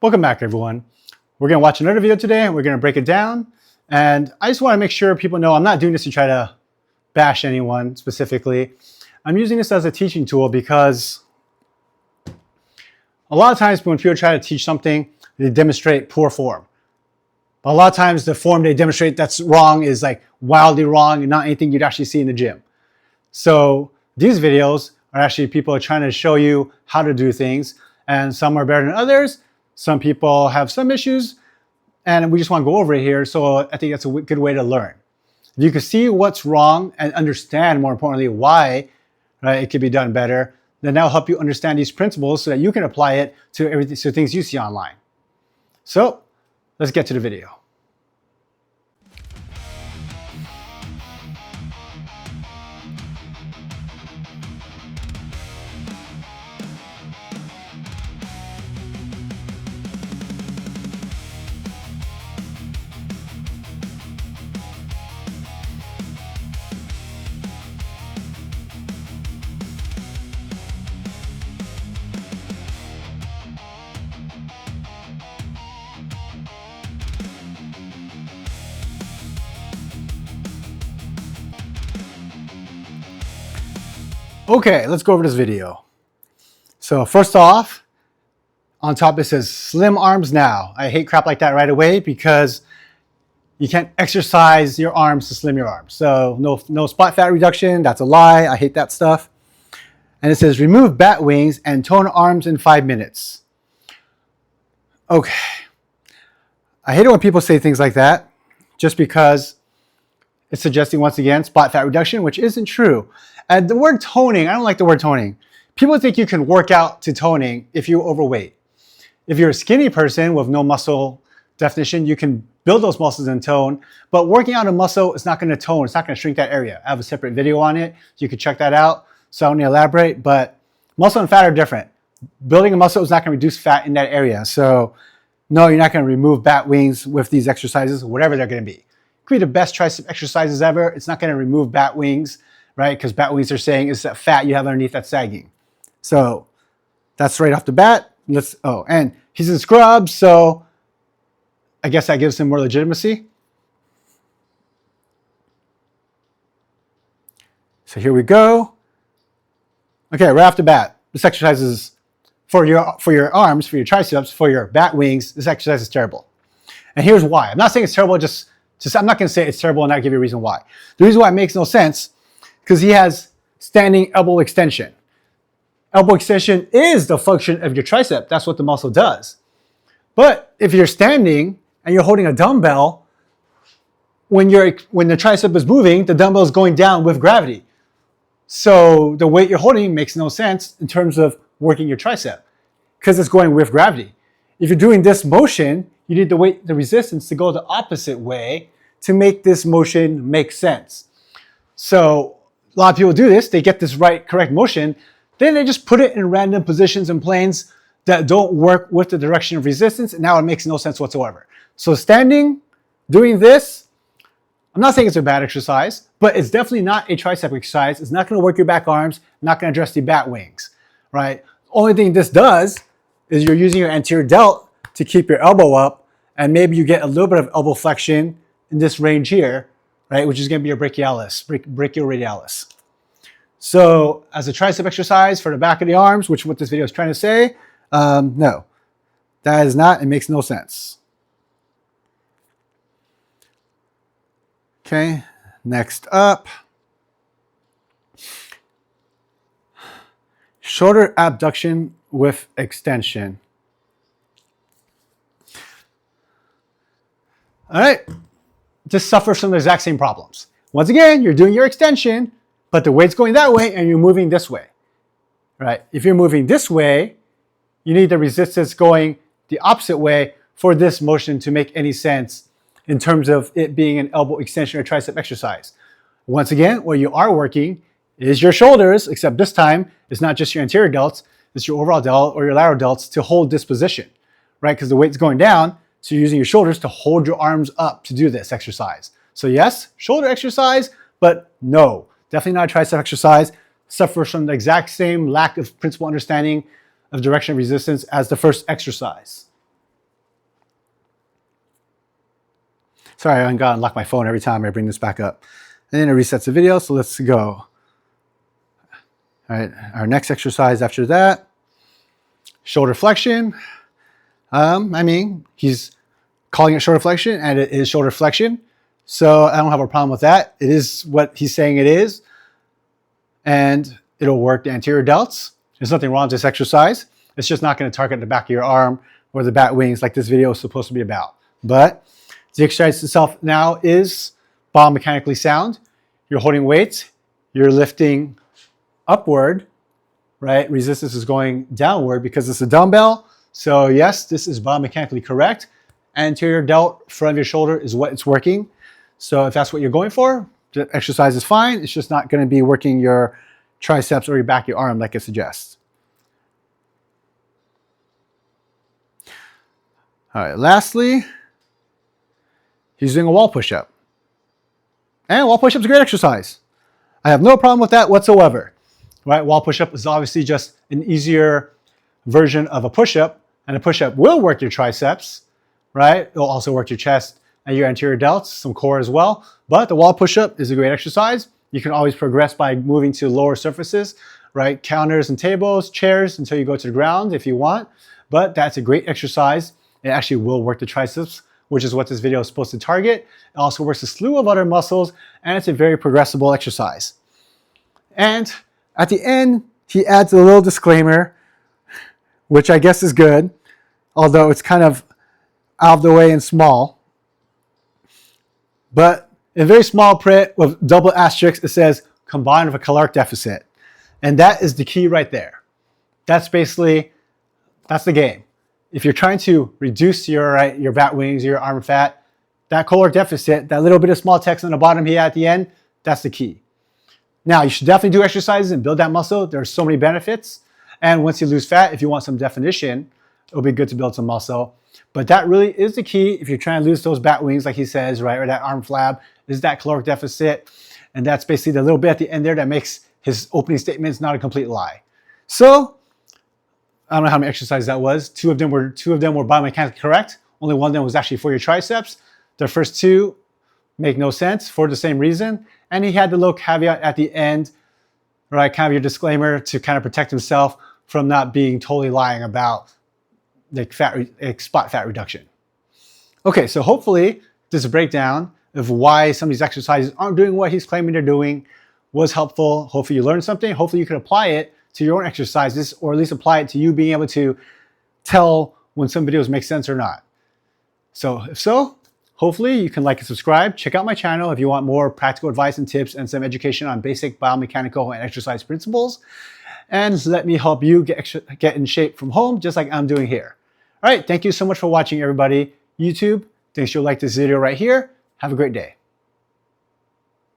Welcome back, everyone. We're going to watch another video today and we're going to break it down. And I just want to make sure people know I'm not doing this to try to bash anyone specifically. I'm using this as a teaching tool because a lot of times when people try to teach something, they demonstrate poor form. But a lot of times the form they demonstrate that's wrong is like wildly wrong and not anything you'd actually see in the gym. So these videos are actually people are trying to show you how to do things, and some are better than others. Some people have some issues, and we just want to go over it here. So I think that's a good way to learn. If you can see what's wrong and understand, more importantly, why it could be done better, then that'll help you understand these principles so that you can apply it to everything, to things you see online. So let's get to the video. Okay, let's go over this video. So first off, on top it says slim arms now. I hate crap like that right away because you can't exercise your arms to slim your arms. So no spot fat reduction, that's a lie. I hate that stuff. And it says remove bat wings and tone arms in 5 minutes. Okay. I hate it when people say things like that just because it's suggesting, once again, spot fat reduction, which isn't true. And the word toning, I don't like the word toning. People think you can work out to toning if you're overweight. If you're a skinny person with no muscle definition, you can build those muscles and tone, but working out a muscle is not going to tone. It's not going to shrink that area. I have a separate video on it. You can check that out. So I don't need to elaborate, but muscle and fat are different. Building a muscle is not going to reduce fat in that area. So no, you're not going to remove bat wings with these exercises, whatever they're going to be. It could be the best tricep exercises ever. It's not going to remove bat wings, right? Because bat wings are saying is that fat you have underneath that's sagging. So that's right off the bat. And he's in scrubs, so I guess that gives him more legitimacy. So here we go. Okay, right off the bat, this exercise is for your arms, for your triceps, for your bat wings. This exercise is terrible. And here's why. I'm not saying it's terrible, I'm not going to say it's terrible and not give you a reason why. The reason why it makes no sense because he has standing elbow extension. Elbow extension is the function of your tricep. That's what the muscle does. But if you're standing and you're holding a dumbbell, when the tricep is moving, the dumbbell is going down with gravity. So the weight you're holding makes no sense in terms of working your tricep because it's going with gravity. If you're doing this motion, you need the resistance to go the opposite way to make this motion make sense. So a lot of people do this. They get this correct motion. Then they just put it in random positions and planes that don't work with the direction of resistance. And now it makes no sense whatsoever. So standing, doing this, I'm not saying it's a bad exercise, but it's definitely not a tricep exercise. It's not going to work your back arms, not going to address the bat wings, right? Only thing this does is you're using your anterior delt to keep your elbow up, and maybe you get a little bit of elbow flexion in this range here, right? Which is going to be your brachioradialis. So as a tricep exercise for the back of the arms, which is what this video is trying to say, no, that is not, it makes no sense. Okay, next up. Shoulder abduction with extension. All right, just suffers from the exact same problems. Once again, you're doing your extension, but the weight's going that way and you're moving this way, right? If you're moving this way, you need the resistance going the opposite way for this motion to make any sense in terms of it being an elbow extension or tricep exercise. Once again, what you are working is your shoulders, except this time it's not just your anterior delts, it's your overall delt or your lateral delts to hold this position, right? Because the weight's going down, so you're using your shoulders to hold your arms up to do this exercise. So yes, shoulder exercise, but no, definitely not a tricep exercise. Suffers from the exact same lack of principal understanding of direction of resistance as the first exercise. Sorry, I gotta unlock my phone every time I bring this back up. And then it resets the video, so let's go. All right, our next exercise after that, shoulder flexion. I mean, he's calling it shoulder flexion, and it is shoulder flexion. So I don't have a problem with that. It is what he's saying it is. And it'll work the anterior delts. There's nothing wrong with this exercise. It's just not going to target the back of your arm or the bat wings like this video is supposed to be about. But the exercise itself now is biomechanically sound. You're holding weights. You're lifting upward, right? Resistance is going downward because it's a dumbbell. So yes, this is biomechanically correct. Anterior delt, front of your shoulder is what it's working. So if that's what you're going for, the exercise is fine. It's just not going to be working your triceps or your back of your arm like it suggests. All right, lastly, he's doing a wall push-up. And wall push-up is a great exercise. I have no problem with that whatsoever. Right? Wall push-up is obviously just an easier version of a push-up, and a push-up will work your triceps, right? It'll also work your chest and your anterior delts, some core as well. But the wall push-up is a great exercise. You can always progress by moving to lower surfaces, right? Counters and tables, chairs until you go to the ground if you want. But that's a great exercise. It actually will work the triceps, which is what this video is supposed to target. It also works a slew of other muscles, and it's a very progressible exercise. And at the end, he adds a little disclaimer, which I guess is good, although it's kind of out of the way and small. But in very small print with double asterisks, it says combined with a caloric deficit. And that is the key right there. That's basically, that's the game. If you're trying to reduce your bat wings, your arm fat, that caloric deficit, that little bit of small text on the bottom here at the end, that's the key. Now, you should definitely do exercises and build that muscle. There's so many benefits. And once you lose fat, if you want some definition, it'll be good to build some muscle. But that really is the key if you're trying to lose those bat wings, like he says, right, or that arm flab, is that caloric deficit. And that's basically the little bit at the end there that makes his opening statements not a complete lie. So, I don't know how many exercises that was. Two of them were biomechanically correct. Only one of them was actually for your triceps. The first two make no sense for the same reason. And he had the little caveat at the end, right, kind of your disclaimer to kind of protect himself from not being totally lying about the spot fat reduction. Okay, so hopefully this breakdown of why some of these exercises aren't doing what he's claiming they're doing was helpful. Hopefully you learned something. Hopefully you can apply it to your own exercises, or at least apply it to you being able to tell when some videos make sense or not. So if so, hopefully you can like and subscribe. Check out my channel if you want more practical advice and tips and some education on basic biomechanical and exercise principles. And let me help you get in shape from home, just like I'm doing here. All right, thank you so much for watching, everybody. YouTube, thanks you'll like this video right here. Have a great day.